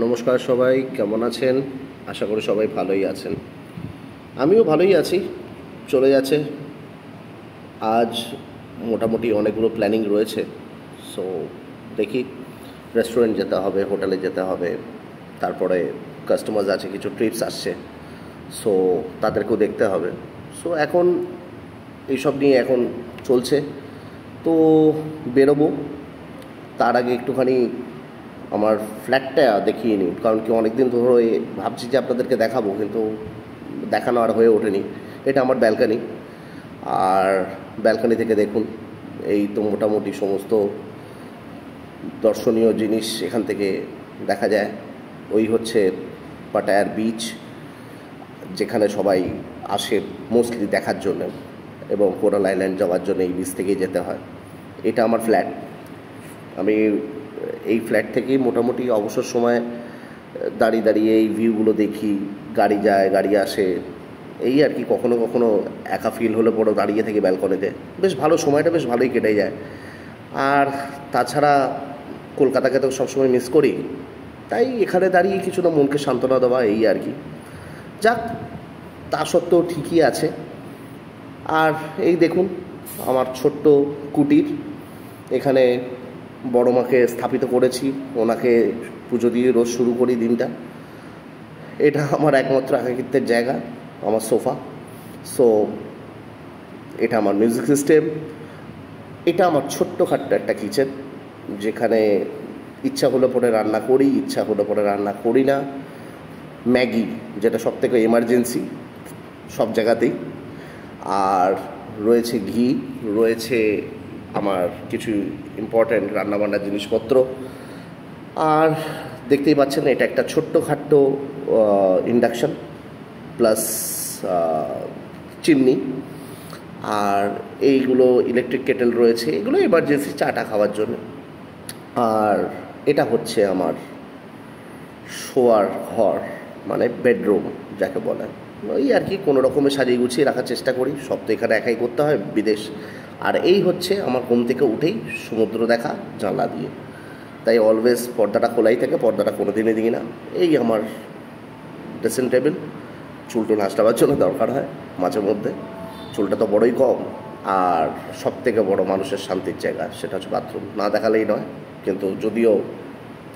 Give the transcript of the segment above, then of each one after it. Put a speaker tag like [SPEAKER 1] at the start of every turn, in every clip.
[SPEAKER 1] নমস্কার সবাই, কেমন আছেন? আশা করি সবাই ভালোই আছেন। আমিও ভালোই আছি, চলে যাচ্ছে। আজ মোটামুটি অনেকগুলো প্ল্যানিং রয়েছে। সো দেখি, রেস্টুরেন্ট যেতে হবে, হোটেলে যেতে হবে, তারপরে কাস্টমার্স আছে, কিছু ট্রিপস আসছে, সো তাদেরকেও দেখতে হবে। সো এখন এইসব নিয়ে এখন চলছে। তো বেরোবো, তার আগে একটুখানি আমার ফ্ল্যাটটা দেখিয়ে নিই, কারণ কি অনেক দিন ধরে ভাবছি যে আপনাদেরকে দেখাবো, কিন্তু দেখানো আর হয়ে ওঠেনি। এটা আমার ব্যালকানি, আর ব্যালকানি থেকে দেখুন, এই তো মোটামুটি সমস্ত দর্শনীয় জিনিস এখান থেকে দেখা যায়। ওই হচ্ছে পাটায়ার বিচ, যেখানে সবাই আসে মোস্টলি দেখার জন্য, এবং কোরাল আইল্যান্ড যাওয়ার জন্য এই বিচ থেকেই যেতে হয়। এটা আমার ফ্ল্যাট। আমি এই ফ্ল্যাট থেকেই মোটামুটি অবসর সময় দাঁড়িয়ে দাঁড়িয়ে এই ভিউগুলো দেখি। গাড়ি যায়, গাড়ি আসে, এই আর কি। কখনো কখনো একা ফিল হলে পরে দাঁড়িয়ে থেকে ব্যালকনিতে বেশ ভালো, সময়টা বেশ ভালোই কেটে যায়। আর তাছাড়া কলকাতাকে তো সবসময় মিস করি, তাই এখানে দাঁড়িয়ে কিছুটা মনকে সান্ত্বনা দেওয়া, এই আর কি। যাক, তা সত্ত্বেও ঠিকই আছে। আর এই দেখুন আমার ছোট্ট কুটির, এখানে বড় মাকে স্থাপিত করেছি, ওনাকে পুজো দিয়ে রোজ শুরু করি দিনটা। এটা আমার একমাত্র একাকিত্বের জায়গা, আমার সোফা। সো এটা আমার মিউজিক সিস্টেম, এটা আমার ছোট্টখাট্ট একটা কিচেন, যেখানে ইচ্ছা হলে পরে রান্না করি, ইচ্ছা হলে পরে রান্না করি না। ম্যাগি, যেটা সব থেকে এমার্জেন্সি সব জায়গাতেই। আর রয়েছে ঘি, রয়েছে আমার কিছু ইম্পর্ট্যান্ট রান্নাবান্নার জিনিসপত্র। আর দেখতেই পাচ্ছেন, এটা একটা ছোট্টখাট্ট ইন্ডাকশান প্লাস চিমনি। আর এইগুলো ইলেকট্রিক কেটেল রয়েছে, এগুলো এমার্জেন্সি চাটা খাওয়ার জন্য। আর এটা হচ্ছে আমার শোয়ার ঘর, মানে বেডরুম যাকে বলে। ওই আর কি, কোনো রকমে সাজিয়ে গুছিয়ে রাখার চেষ্টা করি। সব তো এখানে একাই করতে হয়, বিদেশ। আর এই হচ্ছে আমার ঘুম থেকে উঠেই সমুদ্র দেখা জানলা দিয়ে, তাই অলওয়েজ পর্দাটা খোলাই থাকে, পর্দাটা কোনো দিনই দিই না। এই আমার ড্রেসিং টেবিল, চুলটুল হাসটাবার জন্য দরকার হয় মাঝে মধ্যে, চুলটা তো বড়ই কম। আর সব থেকে বড় মানুষের শান্তির জায়গা, সেটা হচ্ছে বাথরুম। না দেখালেই নয়, কিন্তু যদিও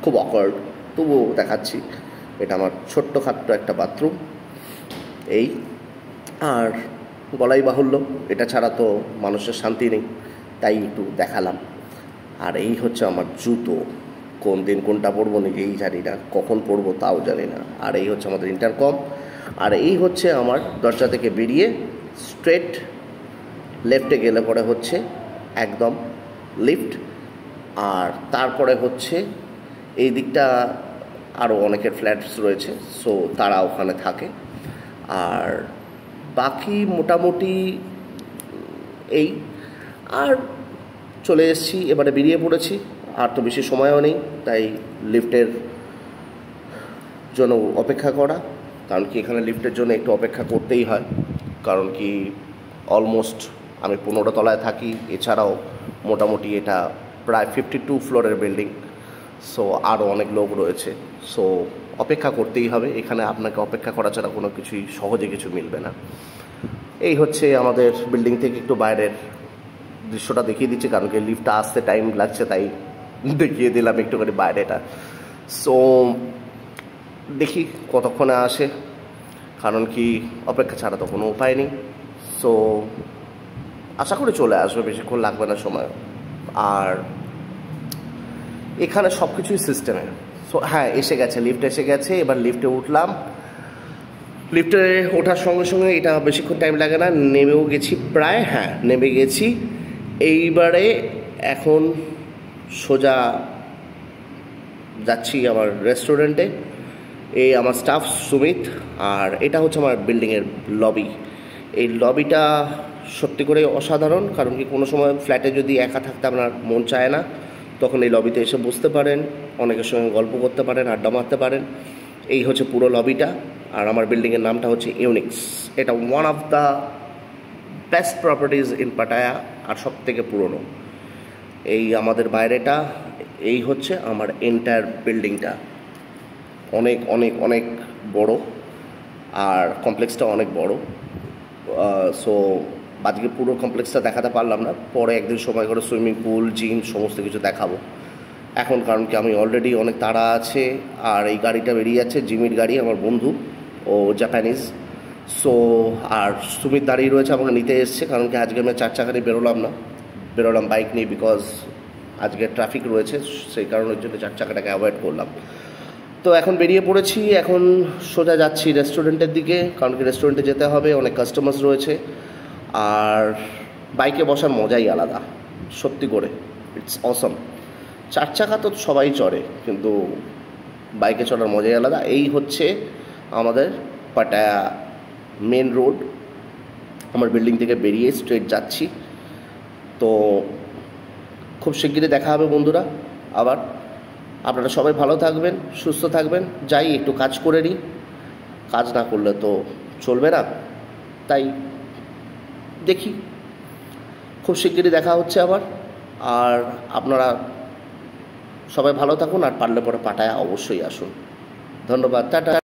[SPEAKER 1] খুব অকওয়ার্ড, তবুও দেখাচ্ছি। এটা আমার ছোট্টখাট্ট একটা বাথরুম, এই। আর বলাই বাহুল্য, এটা ছাড়া তো মানুষের শান্তি নেই, তাই একটু দেখালাম। আর এই হচ্ছে আমার জুতো, কোন দিন কোনটা পরবো নিজেই জানি না, কখন পরবো তাও জানি না। আর এই হচ্ছে আমাদের ইন্টারকম। আর এই হচ্ছে আমার দরজা থেকে বেরিয়ে স্ট্রেট লেফটে গেলে পরে হচ্ছে একদম লিফট। আর তারপরে হচ্ছে এই দিকটা আরও অনেকের ফ্ল্যাটস রয়েছে, সো তারা ওখানে থাকে। আর বাকি মোটামুটি এই। আর চলে এসেছি, এবারে বেরিয়ে পড়েছি। আর তো বেশি সময়ও নেই, তাই লিফটের জন্য অপেক্ষা করা। কারণ কি এখানে লিফটের জন্য একটু অপেক্ষা করতেই হয়, কারণ কি অলমোস্ট আমি 15 তলায় থাকি। এছাড়াও মোটামুটি এটা প্রায় 52 ফ্লোরের বিল্ডিং, সো আরও অনেক লোক রয়েছে। সো অপেক্ষা করতেই হবে, এখানে আপনাকে অপেক্ষা করা ছাড়া কোনো কিছুই সহজে কিছু মিলবে না। এই হচ্ছে আমাদের বিল্ডিং থেকে একটু বাইরের দৃশ্যটা দেখিয়ে দিচ্ছি, কারণ কি লিফটটা আসতে টাইম লাগছে, তাই দেখিয়ে দিলাম একটুখানি বাইরেটা। সো দেখি কতক্ষণে আসে, কারণ কি অপেক্ষা ছাড়া তো কোনো উপায় নেই। সো আশা করি চলে আসবে, বেশিক্ষণ লাগবে না সময়। আর এখানে সব কিছুই সিস্টেমে। সো হ্যাঁ, এসে গেছে, লিফট এসে গেছে। এবার লিফটে উঠলাম। লিফটে ওঠার সঙ্গে সঙ্গে এটা বেশিক্ষণ টাইম লাগে না, নেমেও গেছি প্রায়। হ্যাঁ, নেমে গেছি। এইবারে এখন সোজা যাচ্ছি আমার রেস্টুরেন্টে। এই আমার স্টাফ সুমিত, আর এটা হচ্ছে আমার বিল্ডিংয়ের লবি। এই লবিটা সত্যি করে অসাধারণ, কারণ কি কোনো সময় ফ্ল্যাটে যদি একা থাকতে আপনার মন চায় না, তখন এই লবিতে এসে বসতে পারেন, অনেকের সঙ্গে গল্প করতে পারেন, আড্ডা মারতে পারেন। এই হচ্ছে পুরো লবিটা। আর আমার বিল্ডিংয়ের নামটা হচ্ছে ইউনিক্স। এটা one of the best properties in Pattaya, আর সব থেকে পুরনো। এই আমাদের বাইরেটা, এই হচ্ছে আমার এন্টায়ার বিল্ডিংটা। অনেক অনেক অনেক বড়, আর কমপ্লেক্সটা অনেক বড়। সো আজকে পুরো কমপ্লেক্সটা দেখাতে পারলাম না, পরে একদিন সময় করে সুইমিং পুল, জিম সমস্ত কিছু দেখাবো। এখন কারণ কি আমি অলরেডি অনেক তাড়া আছে, আর এই গাড়িটা বেরিয়ে যাচ্ছে জিমির গাড়ি, আমার বন্ধু, ও জাপানিজ। সো আর সুমিত দাঁড়িয়ে রয়েছে, আমাকে নিতে এসছে, কারণ কি আজকে আমি 4 চাকা নিয়ে বেরোলাম বাইক নিয়ে, বিকজ আজকে ট্রাফিক রয়েছে, সেই কারণের জন্য 4 চাকাটাকে অ্যাভয়েড করলাম। তো এখন বেরিয়ে পড়েছি, এখন সোজা যাচ্ছি রেস্টুরেন্টের দিকে, কারণ কি রেস্টুরেন্টে যেতে হবে, অনেক কাস্টমার্স রয়েছে। আর বাইকে বসার মজাই আলাদা, সত্যি করে, ইটস অসম। 4 চাকা তো সবাই চড়ে, কিন্তু বাইকে চড়ার মজাই আলাদা। এই হচ্ছে আমাদের পাটায়া মেন রোড, আমার বিল্ডিং থেকে বেরিয়ে স্ট্রেট যাচ্ছি। তো খুব শিগগিরই দেখা হবে বন্ধুরা আবার। আপনারা সবাই ভালো থাকবেন, সুস্থ থাকবেন। যাই একটু কাজ করে নিই, কাজ না করলে তো চলবে না, তাই দেখি, খুব শিগগিরই দেখা হচ্ছে আবার। আর আপনারা সবাই ভালো থাকুন, আর পারলে পরে পাটায়া অবশ্যই আসুন। ধন্যবাদ, টাটা।